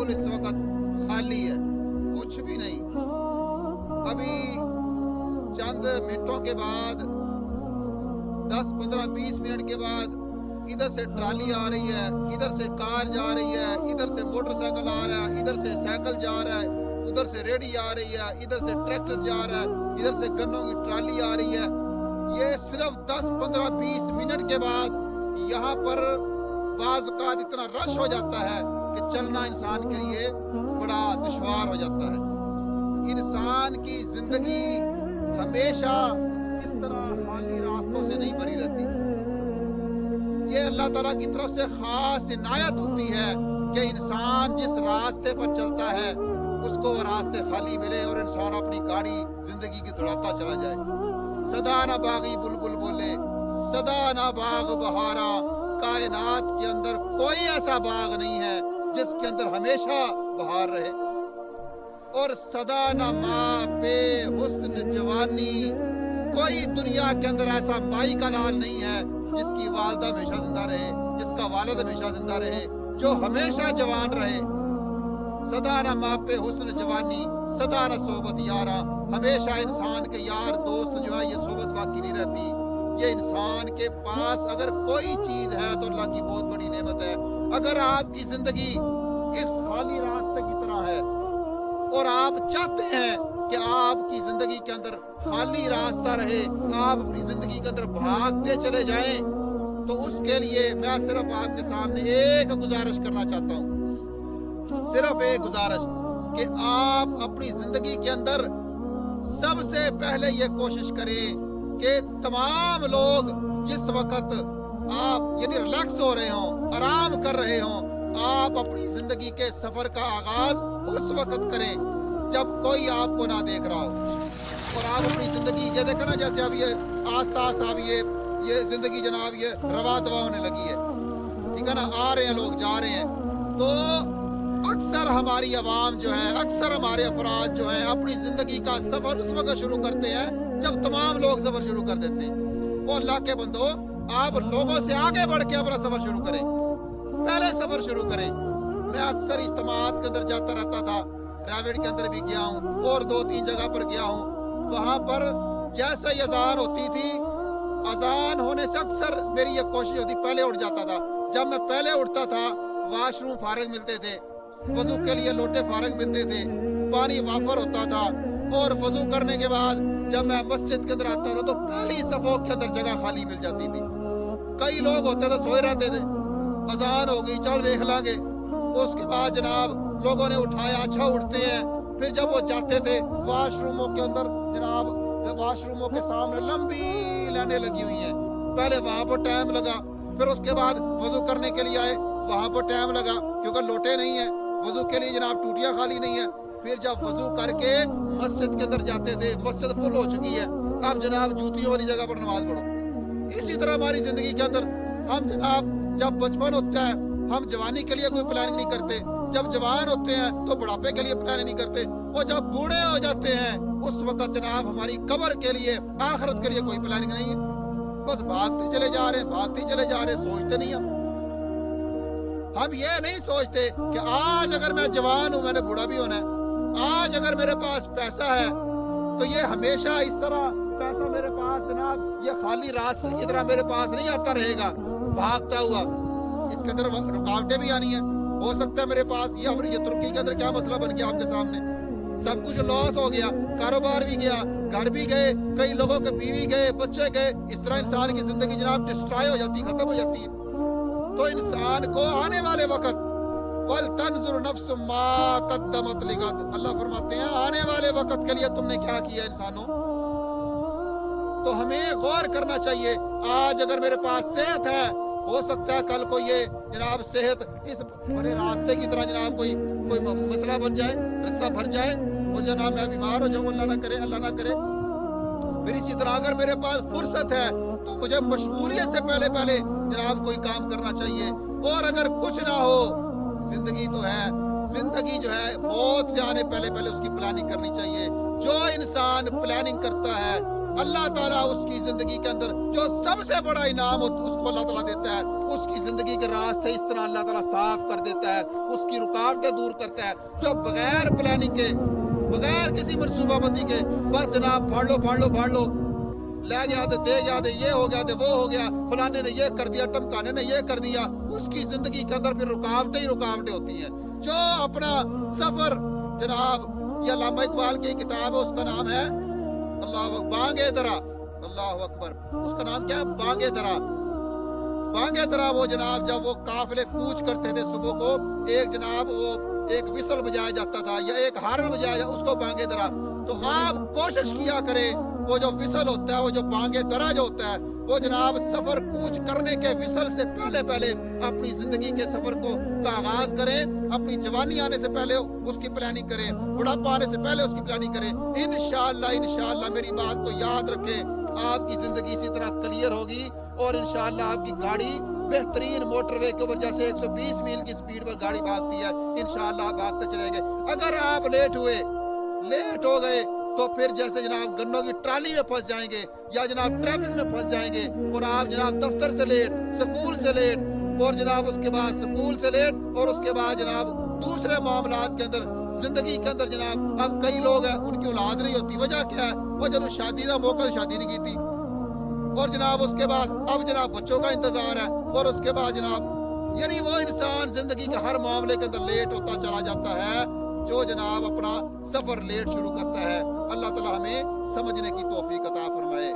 बिल्कुल इस वक्त खाली है, कुछ भी नहीं। अभी चंद मिनटों के बाद, 10, 15, 20 मिनट के बाद इधर से ट्राली आ रही है, इधर से कार जा रही है, इधर से मोटरसाइकिल आ रहा है, इधर से साइकिल जा रहा है, उधर से रेडी आ रही है, इधर से ट्रैक्टर जा रहा है, इधर से गन्नों की ट्राली आ रही है। ये सिर्फ 10, 15, 20 मिनट के बाद यहाँ पर बाज़ औक़ात इतना रश हो जाता है कि चलना इंसान के लिए बड़ा दुश्वार हो जाता है। इंसान की जिंदगी हमेशा इस तरह खाली रास्तों से नहीं भरी रहती। ये अल्लाह ताला की तरफ से खास इनायत होती है कि इंसान जिस रास्ते पर चलता है उसको वो रास्ते खाली मिले और इंसान अपनी गाड़ी जिंदगी की दौड़ाता चला जाए। सदा ना बागी बुलबुल बोले, सदा ना बाग बहारा। कायनात के अंदर कोई ऐसा बाग नहीं है जिसके अंदर हमेशा बहार रहे। और सदा ना माँ पे हुस्न जवानी, कोई दुनिया के अंदर ऐसा माई का लाल नहीं है जिसकी वालदा हमेशा जिंदा रहे, जिसका वालिद हमेशा जिंदा रहे, जो हमेशा जवान रहे। सदा ना माँ पे हुस्न जवानी, सदा ना सोबत यारा। हमेशा इंसान के यार दोस्त जो है ये सोबत बाकी नहीं रहती। ये इंसान के पास अगर कोई चीज है तो अल्लाह की बहुत बड़ी नेमत है। अगर आपकी जिंदगी इस खाली रास्ते की तरह है और आप चाहते हैं कि आपकी जिंदगी के अंदर खाली रास्ता रहे, आप अपनी जिंदगी के अंदर भागते चले जाएं, तो उसके लिए मैं सिर्फ आपके सामने एक गुजारिश करना चाहता हूँ, सिर्फ एक गुजारिश कि आप अपनी जिंदगी के अंदर सबसे पहले ये कोशिश करें कि तमाम लोग जिस वक्त आप यानी रिलैक्स हो रहे हों, आराम कर रहे हों, आप अपनी जिंदगी के सफर का आगाज उस वक्त करें जब कोई आपको ना देख रहा हो। और आप अपनी जिंदगी ये देखना, जैसे अब ये आस्ता आस्ता अब ये जिंदगी जनाब ये रवा दवा होने लगी है, ठीक है ना, आ रहे हैं लोग, जा रहे हैं। तो अक्सर हमारी आवाम जो है, अक्सर हमारे अफराद जो हैं अपनी जिंदगी का सफर उस वक्त शुरू करते हैं जब तमाम लोग सफर शुरू कर देते हैं। वो अल्लाह के बंदो, आप लोगों से आगे बढ़ के अपना सफर शुरू करें, पहले सफर शुरू करें। मैं अक्सर इज्तिमात के अंदर जाता रहता था, रावेड के अंदर भी गया हूँ और 2-3 जगह पर गया हूँ। वहां पर जैसे ही अजान होती थी, अजान होने से अक्सर मेरी ये कोशिश होती, पहले उठ जाता था। जब मैं पहले उठता था, वाशरूम फारग मिलते थे, वजू के लिए लोटे फारग मिलते थे, पानी वाफर होता था। और वजू करने के बाद जब मैं मस्जिद के अंदर आता था तो पहली सफों के अंदर जगह खाली मिल जाती थी। कई लोग होते थे सोए रहते थे, अजान हो गई, चल देख लांगे। उसके बाद जनाब लोगों ने उठाया, अच्छा उठते हैं। फिर जब वो जाते थे वाशरूमों के अंदर, जनाब वाशरूमों के सामने लंबी लाइनें लगी हुई हैं, पहले वहां पर टाइम लगा। फिर उसके बाद वजू करने के लिए आए, वहां पर टाइम लगा क्योंकि लोटे नहीं है वजू के लिए, जनाब टूटियां खाली नहीं है। फिर जब वजू करके मस्जिद के अंदर जाते थे, मस्जिद फुल हो चुकी है, अब जनाब जूतियों वाली जगह पर नमाज पढ़ो। इसी तरह हमारी जिंदगी के अंदर हम जनाब जब बचपन होता है हम जवानी के लिए कोई प्लानिंग नहीं करते, जब जवान होते हैं तो बुढ़ापे के लिए प्लानिंग नहीं करते, और जब बूढ़े हो जाते हैं उस वक्त जनाब हमारी कब्र के लिए, आखिरत के लिए कोई प्लानिंग नहीं है। बस भागते चले जा रहे हैं, भागते चले जा रहे हैं, सोचते नहीं हम ये नहीं सोचते कि आज अगर मैं जवान हूं, मैंने बूढ़ा भी होना है। आज अगर मेरे पास पैसा है तो ये हमेशा इस तरह पैसा मेरे पास जनाब ये खाली रास्ते की तरह मेरे पास नहीं आता रहेगा भागता हुआ। इसके अंदर रुकावटें भी आनी है। हो सकता है मेरे पास ये तुर्की के अंदर क्या मसला बन गया आपके सामने, सब कुछ लॉस हो गया, कारोबार भी गया, घर भी गए, कई लोगों के बीवी गए, बच्चे गए। इस तरह इंसान की जिंदगी जनाब डिस्ट्रॉय हो जाती है, खत्म हो जाती है। तो इंसान को आने वाले वक्त वल तंजुर नफ्स मा कद्दमत लिगद, अल्लाह फरमाते हैं आने वाले वक्त के लिए तुमने क्या किया इंसानों। तो हमें गौर करना चाहिए। आज अगर मेरे पास सेहत है, हो सकता है कल को ये जनाब सेहत इस बड़े रास्ते की तरह जनाब कोई मसला बन जाए, रास्ता भर जाए और जनाब मैं बीमार हो जाऊं, अल्लाह ना करे, अल्लाह ना करे। फिर इसी तरह अगर मेरे पास फुर्सत है तो मुझे मशगूलियत से पहले जनाब कोई काम करना चाहिए। और अगर कुछ ना हो, जिंदगी तो है, जिंदगी जो है मौत से आने पहले उसकी प्लानिंग करनी चाहिए। जो इंसान प्लानिंग करता है اللہ تعالیٰ اس کی زندگی کے اندر جو سب سے بڑا انعام ہوتا ہے اس کو اللہ تعالیٰ دیتا ہے. اس کی زندگی کے راستے اس طرح اللہ تعالیٰ صاف کر دیتا ہے, اس کی رکاوٹیں دور کرتا ہے. جو بغیر پلاننگ کے, بغیر کسی منصوبہ بندی کے بس جناب پھاڑ لو لے گیا تو دے گیا دے, یہ ہو گیا دے وہ ہو گیا, فلانے نے یہ کر دیا, ٹمکانے نے یہ کر دیا, اس کی زندگی کے اندر پھر رکاوٹیں ہی رکاوٹیں ہوتی ہیں. جو اپنا سفر جناب, یہ علامہ اقبال کی کتاب ہے, اس کا نام ہے بانگے درا, اللہ اکبر, اس کا نام کیا ہے؟ بانگے درا. بانگے درا وہ جناب جب وہ قافلے کوچ کرتے تھے صبح کو, ایک جناب وہ ایک وصل بجایا جاتا تھا یا ایک ہارن بجایا جاتا, اس کو بانگے درا. تو آپ کوشش کیا کریں وہ جو وصل ہوتا ہے, وہ جو بانگے درا جو ہوتا ہے, وہ جناب سفر کوچ کرنے کے وصل سے پہلے اپنی زندگی کے سفر کا آغاز کریں. اپنی جوانی آنے سے پہلے اس کی پلاننگ کریں, بڑھاپا آنے سے پہلے اس کی پلاننگ کریں. انشاءاللہ میری بات کو یاد رکھیں, آپ کی زندگی اسی طرح کلیئر ہوگی اور انشاءاللہ آپ کی گاڑی بہترین موٹر وے کے اوپر جیسے 120 میل کی سپیڈ پر گاڑی بھاگتی ہے, انشاءاللہ آپ بھاگتے چلیں گے. اگر آپ لیٹ ہو گئے تو پھر جیسے جناب گنوں کی ٹرالی میں پھنس جائیں گے یا جناب ٹریفک میں پھنس جائیں گے, اور آپ جناب دفتر سے لیٹ, سکول سے لیٹ, اور جناب اس کے بعد سکول سے لیٹ, اور اس کے بعد جناب دوسرے معاملات کے اندر زندگی کے اندر جناب اب کئی لوگ ہیں ان کی اولاد نہیں ہوتی. وجہ کیا ہے؟ وجہ تو شادی کا موقع, شادی نہیں کی تھی, اور جناب اس کے بعد اب جناب بچوں کا انتظار ہے, اور اس کے بعد جناب یعنی وہ انسان زندگی کے ہر معاملے کے اندر لیٹ ہوتا چلا جاتا ہے جو جناب اپنا سفر لیٹ شروع کرتا ہے. اللہ تعالیٰ ہمیں سمجھنے کی توفیق عطا فرمائے.